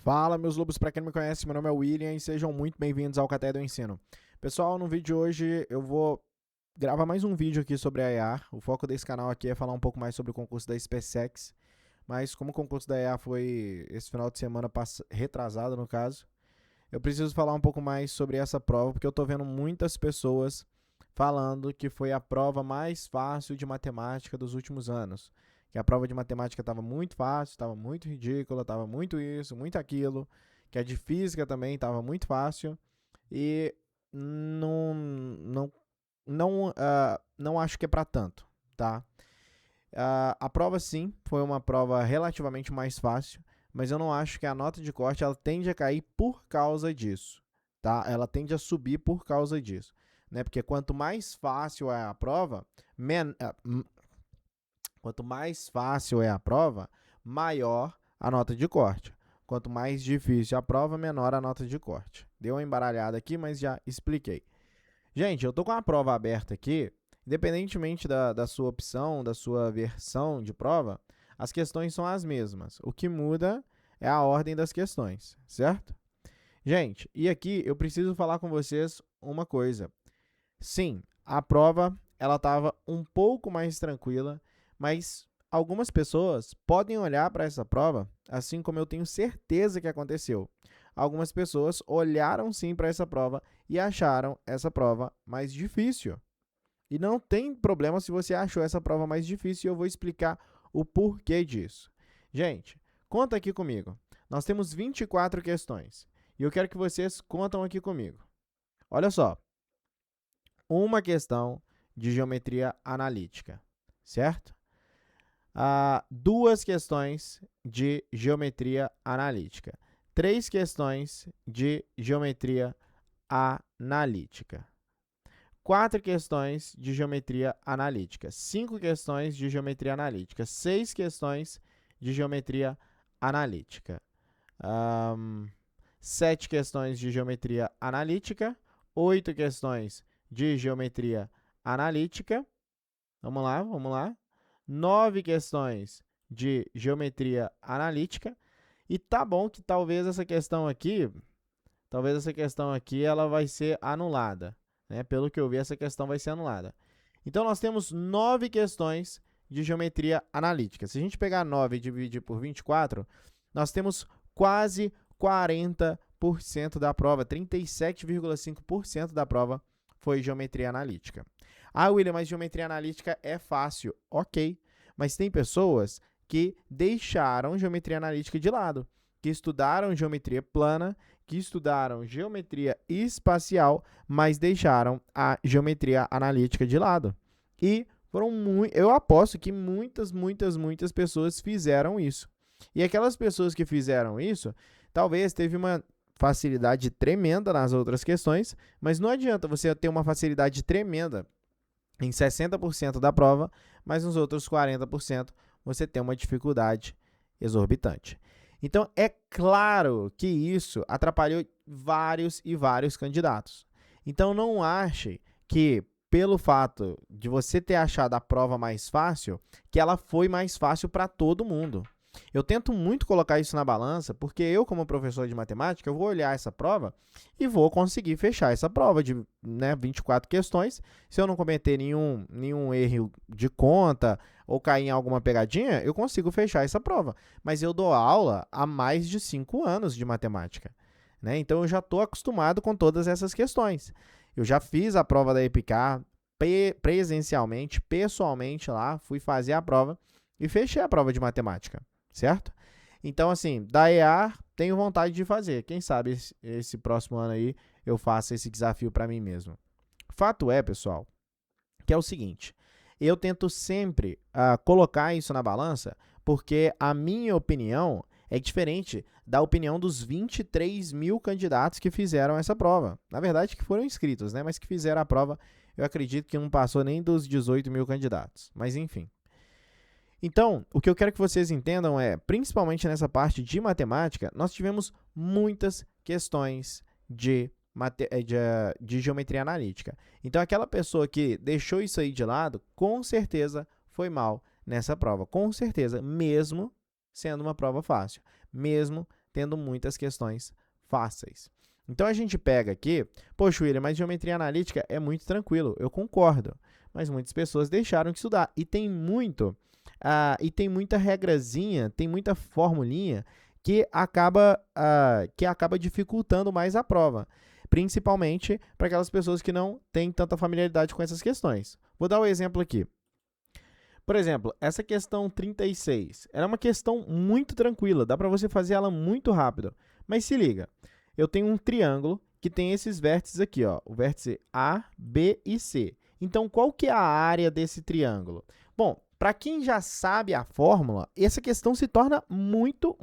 Fala, meus lobos, para quem não me conhece, meu nome é William e sejam muito bem-vindos ao Café do Ensino. Pessoal, no vídeo de hoje eu vou gravar mais um vídeo aqui sobre a EA. O foco desse canal aqui é falar um pouco mais sobre o concurso da SpaceX, mas como o concurso da EA foi esse final de semana retrasado, no caso, eu preciso falar um pouco mais sobre essa prova, porque eu tô vendo muitas pessoas falando que foi a prova mais fácil de matemática dos últimos anos. Que a prova de matemática estava muito fácil, estava muito ridícula, estava muito isso, muito aquilo. Que a de física também estava muito fácil. E não acho que é para tanto, tá? A prova sim, foi uma prova relativamente mais fácil, mas eu não acho que a nota de corte ela tende a cair por causa disso, tá? Ela tende a subir por causa disso, né? Porque quanto mais fácil é a prova, quanto mais fácil é a prova, maior a nota de corte. Quanto mais difícil a prova, menor a nota de corte. Deu uma embaralhada aqui, mas já expliquei. Gente, eu tô com a prova aberta aqui. Independentemente da sua opção, da sua versão de prova, as questões são as mesmas. O que muda é a ordem das questões, certo? Gente, e aqui eu preciso falar com vocês uma coisa. Sim, a prova ela estava um pouco mais tranquila, mas algumas pessoas podem olhar para essa prova, assim como eu tenho certeza que aconteceu. Algumas pessoas olharam sim para essa prova e acharam essa prova mais difícil. E não tem problema se você achou essa prova mais difícil e eu vou explicar o porquê disso. Gente, conta aqui comigo. Nós temos 24 questões e eu quero que vocês contam aqui comigo. Olha só, uma questão de geometria analítica, certo? Duas questões de geometria analítica. 3 questões de geometria analítica. 4 questões de geometria analítica. 5 questões de geometria analítica. 6 questões de geometria analítica. 7 questões de geometria analítica. 8 questões de geometria analítica. Vamos lá, vamos lá. 9 questões de geometria analítica. E tá bom que talvez essa questão aqui ela vai ser anulada, né? Pelo que eu vi, essa questão vai ser anulada. Então nós temos 9 questões de geometria analítica. Se a gente pegar 9 e dividir por 24, nós temos quase 40% da prova, 37,5% da prova foi geometria analítica. Ah, William, mas geometria analítica é fácil. Ok, mas tem pessoas que deixaram geometria analítica de lado, que estudaram geometria plana, que estudaram geometria espacial, mas deixaram a geometria analítica de lado. E eu aposto que muitas pessoas fizeram isso. E aquelas pessoas que fizeram isso, talvez teve uma facilidade tremenda nas outras questões, mas não adianta você ter uma facilidade tremenda em 60% da prova, mas nos outros 40% você tem uma dificuldade exorbitante. Então, é claro que isso atrapalhou vários e vários candidatos. Então, não ache que, pelo fato de você ter achado a prova mais fácil, que ela foi mais fácil para todo mundo. Eu tento muito colocar isso na balança, porque eu, como professor de matemática, eu vou olhar essa prova e vou conseguir fechar essa prova de 24 questões. Se eu não cometer nenhum erro de conta ou cair em alguma pegadinha, eu consigo fechar essa prova. Mas eu dou aula há mais de 5 anos de matemática, né? Então, eu já estou acostumado com todas essas questões. Eu já fiz a prova da EPICAR presencialmente, pessoalmente lá, fui fazer a prova e fechei a prova de matemática. Certo? Então, assim, da EA, tenho vontade de fazer. Quem sabe esse próximo ano aí eu faça esse desafio para mim mesmo. Fato é, pessoal, que é o seguinte. Eu tento sempre colocar isso na balança, porque a minha opinião é diferente da opinião dos 23 mil candidatos que fizeram essa prova. Na verdade, que foram inscritos, né? Mas que fizeram a prova, eu acredito que não passou nem dos 18 mil candidatos. Mas, enfim. Então, o que eu quero que vocês entendam é, principalmente nessa parte de matemática, nós tivemos muitas questões de geometria analítica. Então, aquela pessoa que deixou isso aí de lado, com certeza foi mal nessa prova. Com certeza, mesmo sendo uma prova fácil. Mesmo tendo muitas questões fáceis. Então, a gente pega aqui, poxa, William, mas geometria analítica é muito tranquilo, eu concordo, mas muitas pessoas deixaram de estudar, e tem muita regrazinha, tem muita formulinha que acaba dificultando mais a prova, principalmente para aquelas pessoas que não têm tanta familiaridade com essas questões. Vou dar um exemplo aqui. Por exemplo, essa questão 36, ela é uma questão muito tranquila, dá para você fazer ela muito rápido. Mas se liga, eu tenho um triângulo que tem esses vértices aqui, ó, o vértice A, B e C. Então, qual que é a área desse triângulo? Bom, para quem já sabe a fórmula, essa questão se torna muito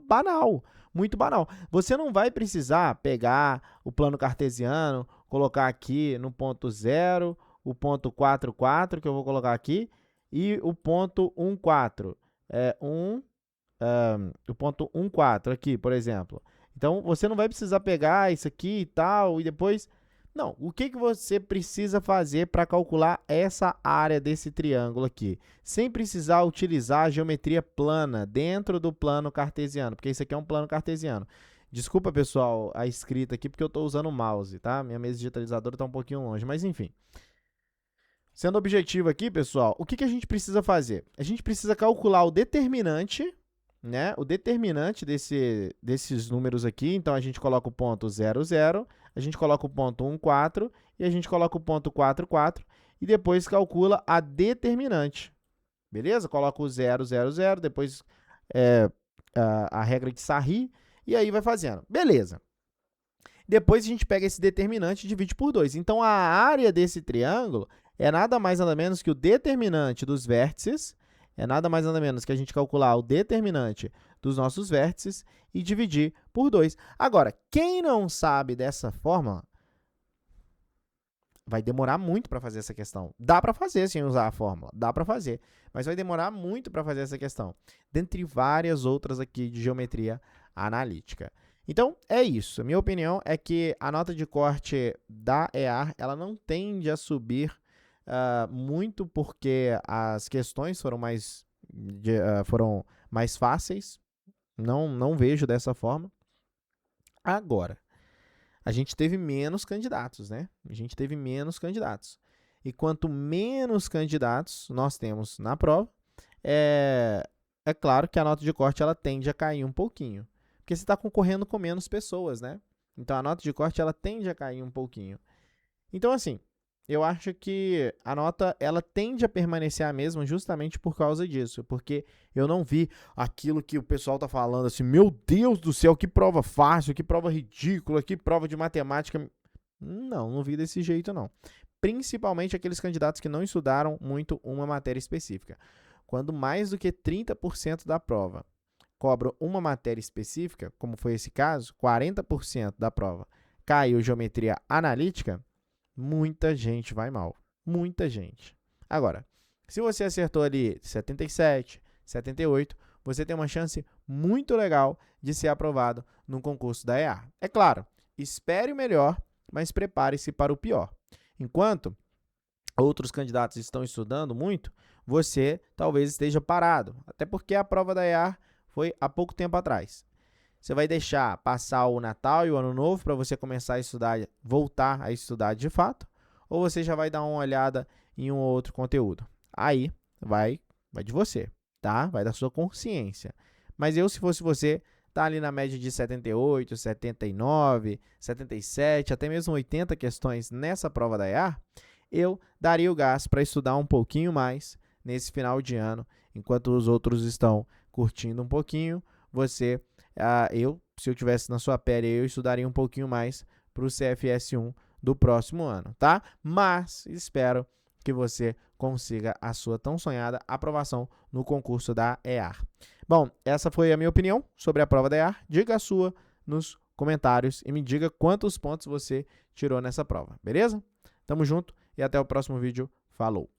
banal. Muito banal. Você não vai precisar pegar o plano cartesiano, colocar aqui no ponto 0, o ponto 4, 4, que eu vou colocar aqui, e o ponto 1, 4. O ponto 1, 4 aqui, por exemplo. Então, você não vai precisar pegar isso aqui e tal, e depois... Não, o que você precisa fazer para calcular essa área desse triângulo aqui? Sem precisar utilizar a geometria plana dentro do plano cartesiano, porque isso aqui é um plano cartesiano. Desculpa, pessoal, a escrita aqui, porque eu estou usando o mouse, tá? Minha mesa digitalizadora está um pouquinho longe, mas enfim. Sendo objetivo aqui, pessoal, o que a gente precisa fazer? A gente precisa calcular o determinante, né? O determinante desses números aqui. Então, a gente coloca o ponto 0, 0, a gente coloca o ponto 1, 4 e a gente coloca o ponto 4, 4 e depois calcula a determinante. Beleza? Coloca o 0, 0, 0, depois a regra de Sarri e aí vai fazendo. Beleza. Depois a gente pega esse determinante e divide por 2. Então, a área desse triângulo é nada mais nada menos que o determinante dos vértices, é nada mais nada menos que a gente calcular o determinante dos nossos vértices e dividir por 2. Agora, quem não sabe dessa fórmula, vai demorar muito para fazer essa questão. Dá para fazer sem usar a fórmula, dá para fazer, mas vai demorar muito para fazer essa questão, dentre várias outras aqui de geometria analítica. Então, é isso. A minha opinião é que a nota de corte da EAR, ela não tende a subir muito porque as questões foram mais fáceis. Não vejo dessa forma. Agora, a gente teve menos candidatos, né? A gente teve menos candidatos. E quanto menos candidatos nós temos na prova, é claro que a nota de corte ela tende a cair um pouquinho. Porque você está concorrendo com menos pessoas, né? Então, a nota de corte ela tende a cair um pouquinho. Então, assim, eu acho que a nota ela tende a permanecer a mesma justamente por causa disso, porque eu não vi aquilo que o pessoal está falando assim, meu Deus do céu, que prova fácil, que prova ridícula, que prova de matemática. Não vi desse jeito, não. Principalmente aqueles candidatos que não estudaram muito uma matéria específica. Quando mais do que 30% da prova cobra uma matéria específica, como foi esse caso, 40% da prova caiu geometria analítica, muita gente vai mal. Muita gente. Agora, se você acertou ali 77, 78, você tem uma chance muito legal de ser aprovado no concurso da EAR. É claro, espere o melhor, mas prepare-se para o pior. Enquanto outros candidatos estão estudando muito, você talvez esteja parado, até porque a prova da EAR foi há pouco tempo atrás. Você vai deixar passar o Natal e o Ano Novo para você começar a estudar, voltar a estudar de fato, ou você já vai dar uma olhada em um ou outro conteúdo? Aí vai de você, tá? Vai da sua consciência. Mas eu, se fosse você, tá ali na média de 78, 79, 77, até mesmo 80 questões nessa prova da EAR, eu daria o gás para estudar um pouquinho mais nesse final de ano, enquanto os outros estão curtindo um pouquinho, se eu estivesse na sua pele, eu estudaria um pouquinho mais para o CFS1 do próximo ano, tá? Mas espero que você consiga a sua tão sonhada aprovação no concurso da EAR. Bom, essa foi a minha opinião sobre a prova da EAR. Diga a sua nos comentários e me diga quantos pontos você tirou nessa prova, beleza? Tamo junto e até o próximo vídeo. Falou!